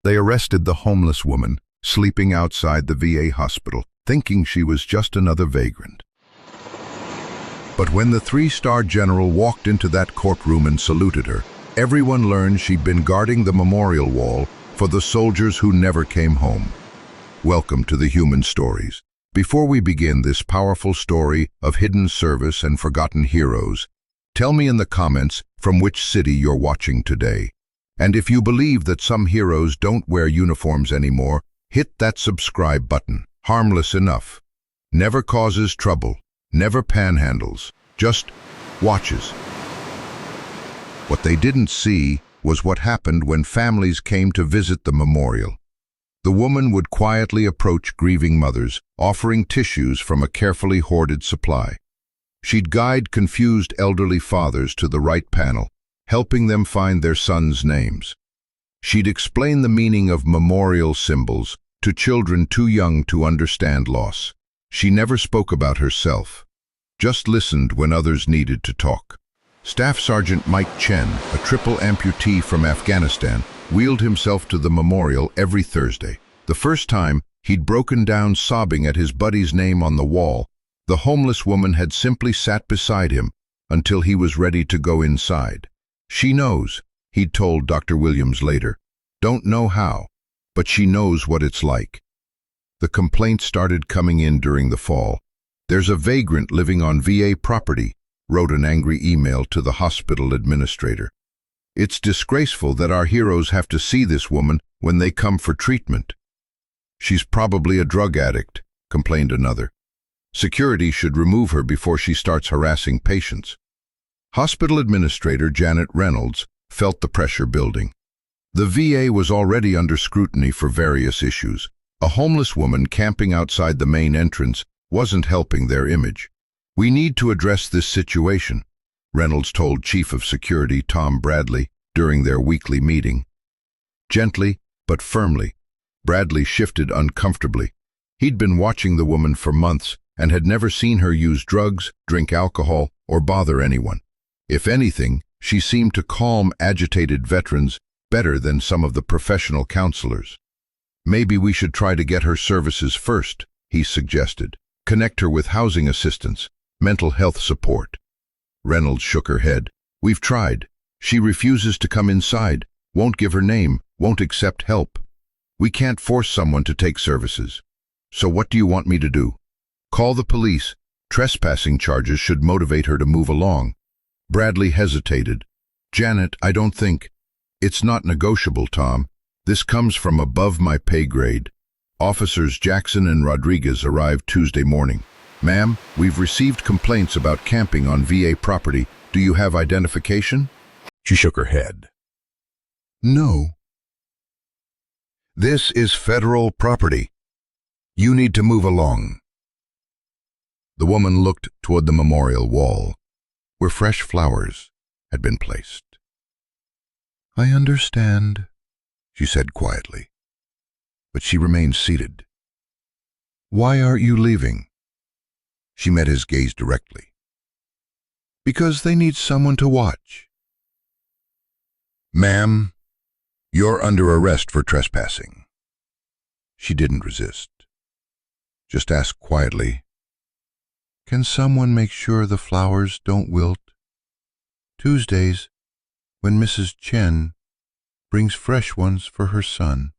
They arrested the homeless woman sleeping outside the VA hospital, thinking she was just another vagrant. But when the three-star general walked into that courtroom and saluted her, everyone learned she'd been guarding the memorial wall for the soldiers who never came home. Welcome to the Human Stories. Before we begin this powerful story of hidden service and forgotten heroes, tell me in the comments from which city you're watching today. And if you believe that some heroes don't wear uniforms anymore, hit that subscribe button. Harmless enough. Never causes trouble. Never panhandles. Just watches. What they didn't see was what happened when families came to visit the memorial. The woman would quietly approach grieving mothers, offering tissues from a carefully hoarded supply. She'd guide confused elderly fathers to the right panel, helping them find their sons' names. She'd explain the meaning of memorial symbols to children too young to understand loss. She never spoke about herself, just listened when others needed to talk. Staff Sergeant Mike Chen, a triple amputee from Afghanistan, wheeled himself to the memorial every Thursday. The first time, he'd broken down sobbing at his buddy's name on the wall. The homeless woman had simply sat beside him until he was ready to go inside. She knows, he'd told Dr. Williams later. Don't know how, but she knows what it's like. The complaints started coming in during the fall. There's a vagrant living on VA property, wrote an angry email to the hospital administrator. It's disgraceful that our heroes have to see this woman when they come for treatment. She's probably a drug addict, complained another. Security should remove her before she starts harassing patients. Hospital administrator Janet Reynolds felt the pressure building. The VA was already under scrutiny for various issues. A homeless woman camping outside the main entrance wasn't helping their image. We need to address this situation, Reynolds told Chief of Security Tom Bradley during their weekly meeting. Gently, but firmly, Bradley shifted uncomfortably. He'd been watching the woman for months and had never seen her use drugs, drink alcohol, or bother anyone. If anything, she seemed to calm agitated veterans better than some of the professional counselors. Maybe we should try to get her services first, he suggested. Connect her with housing assistance, mental health support. Reynolds shook her head. We've tried. She refuses to come inside, won't give her name, won't accept help. We can't force someone to take services. So what do you want me to do? Call the police. Trespassing charges should motivate her to move along. Bradley hesitated. Janet, I don't think. It's not negotiable, Tom. This comes from above my pay grade. Officers Jackson and Rodriguez arrived Tuesday morning. Ma'am, we've received complaints about camping on VA property. Do you have identification? She shook her head. No. This is federal property. You need to move along. The woman looked toward the memorial wall, where fresh flowers had been placed. I understand, she said quietly, but she remained seated. Why aren't you leaving? She met his gaze directly. Because they need someone to watch. Ma'am, you're under arrest for trespassing. She didn't resist. Just asked quietly, can someone make sure the flowers don't wilt? Tuesdays, when Mrs. Chen brings fresh ones for her son.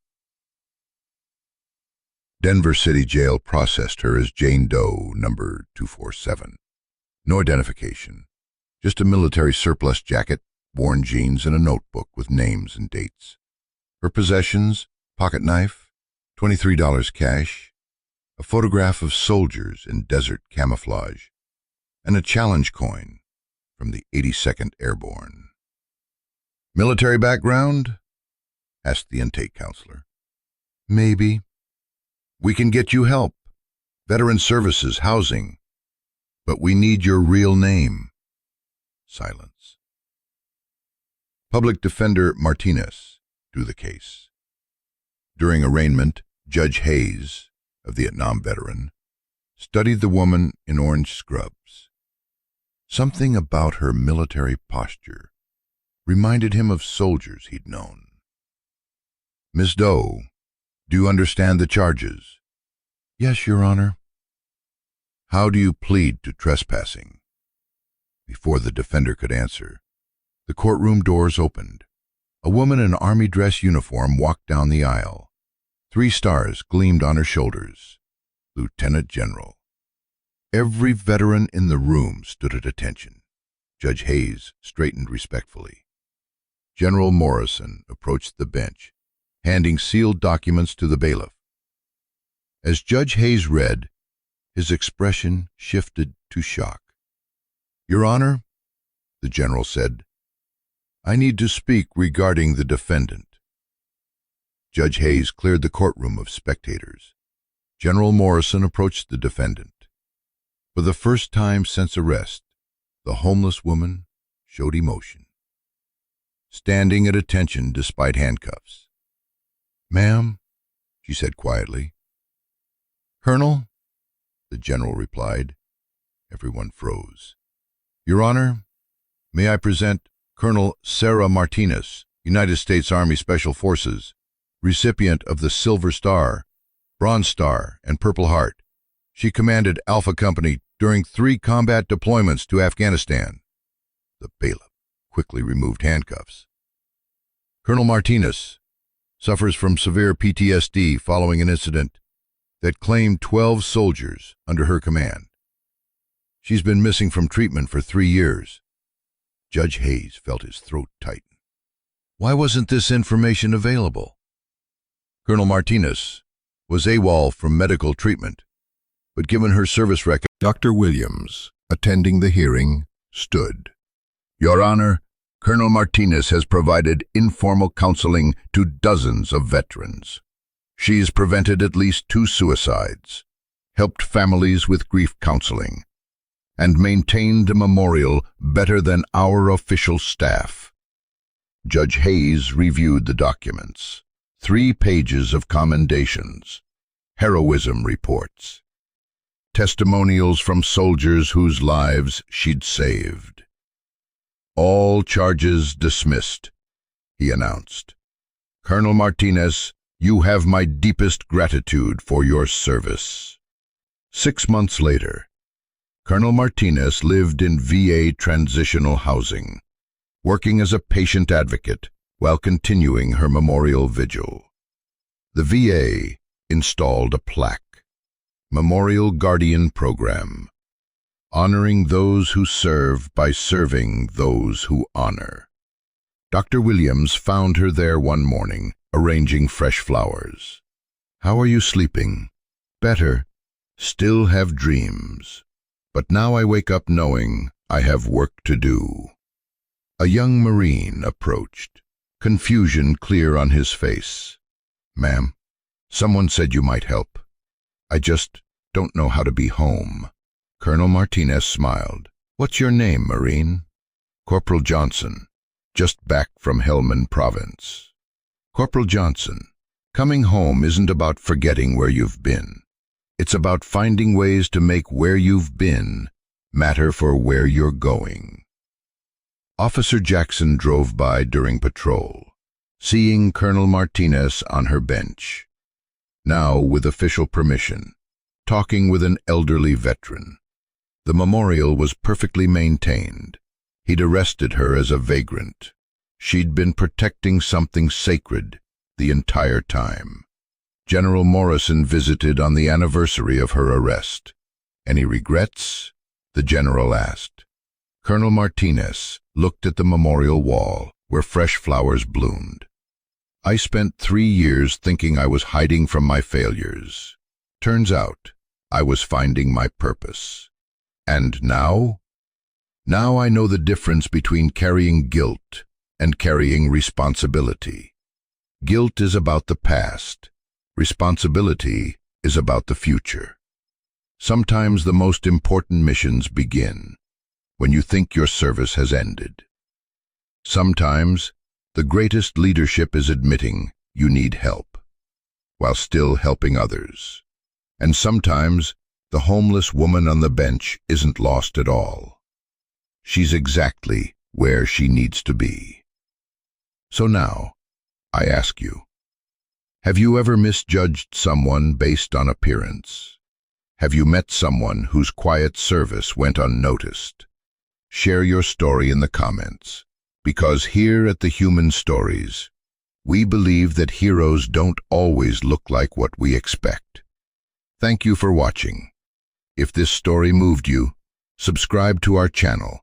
Denver City Jail processed her as Jane Doe, number 247. No identification, just a military surplus jacket, worn jeans, and a notebook with names and dates. Her possessions, pocket knife, $23 cash, a photograph of soldiers in desert camouflage, and a challenge coin from the 82nd Airborne. Military background? Asked the intake counselor. Maybe. We can get you help. Veteran services, housing. But we need your real name. Silence. Public Defender Martinez drew the case. During arraignment, Judge Hayes, a Vietnam veteran, studied the woman in orange scrubs. Something about her military posture reminded him of soldiers he'd known. Miss Doe, do you understand the charges? Yes, Your Honor. How do you plead to trespassing? Before the defender could answer, the courtroom doors opened. A woman in army dress uniform walked down the aisle. 3 stars gleamed on her shoulders. Lieutenant General. Every veteran in the room stood at attention. Judge Hayes straightened respectfully. General Morrison approached the bench, handing sealed documents to the bailiff. As Judge Hayes read, his expression shifted to shock. Your Honor, the general said, I need to speak regarding the defendant. Judge Hayes cleared the courtroom of spectators. General Morrison approached the defendant. For the first time since arrest, the homeless woman showed emotion, standing at attention despite handcuffs. Ma'am, she said quietly. Colonel, the general replied. Everyone froze. Your Honor, may I present Colonel Sarah Martinez, United States Army Special Forces, recipient of the Silver Star, Bronze Star, and Purple Heart. She commanded Alpha Company during 3 combat deployments to Afghanistan. The bailiff quickly removed handcuffs. Colonel Martinez suffers from severe PTSD following an incident that claimed 12 soldiers under her command. She's been missing from treatment for 3 years. Judge Hayes felt his throat tighten. Why wasn't this information available? Colonel Martinez was AWOL from medical treatment, but given her service record, Dr. Williams, attending the hearing, stood. Your Honor, Colonel Martinez has provided informal counseling to dozens of veterans. She's prevented at least 2 suicides, helped families with grief counseling, and maintained a memorial better than our official staff. Judge Hayes reviewed the documents. 3 pages of commendations, heroism reports, testimonials from soldiers whose lives she'd saved. All charges dismissed, he announced. Colonel Martinez, you have my deepest gratitude for your service. 6 months later, Colonel Martinez lived in VA transitional housing, working as a patient advocate while continuing her memorial vigil. The VA installed a plaque, Memorial Guardian Program, honoring those who serve by serving those who honor. Dr. Williams found her there one morning, arranging fresh flowers. How are you sleeping? Better. Still have dreams. But now I wake up knowing I have work to do. A young Marine approached, confusion clear on his face. Ma'am, someone said you might help. I just don't know how to be home. Colonel Martinez smiled. What's your name, Marine? Corporal Johnson, just back from Helmand Province. Corporal Johnson, coming home isn't about forgetting where you've been. It's about finding ways to make where you've been matter for where you're going. Officer Jackson drove by during patrol, seeing Colonel Martinez on her bench, now with official permission, talking with an elderly veteran. The memorial was perfectly maintained. He'd arrested her as a vagrant. She'd been protecting something sacred the entire time. General Morrison visited on the anniversary of her arrest. Any regrets? The general asked. Colonel Martinez looked at the memorial wall where fresh flowers bloomed. I spent 3 years thinking I was hiding from my failures. Turns out I was finding my purpose. And now? Now I know the difference between carrying guilt and carrying responsibility. Guilt is about the past. Responsibility is about the future. Sometimes the most important missions begin when you think your service has ended. Sometimes the greatest leadership is admitting you need help, while still helping others. And sometimes the homeless woman on the bench isn't lost at all. She's exactly where she needs to be. So now, I ask you, Have you ever misjudged someone based on appearance? Have you met someone whose quiet service went unnoticed? Share your story in the comments, because here at the Human Stories, we believe that heroes don't always look like what we expect. Thank you for watching. If this story moved you, subscribe to our channel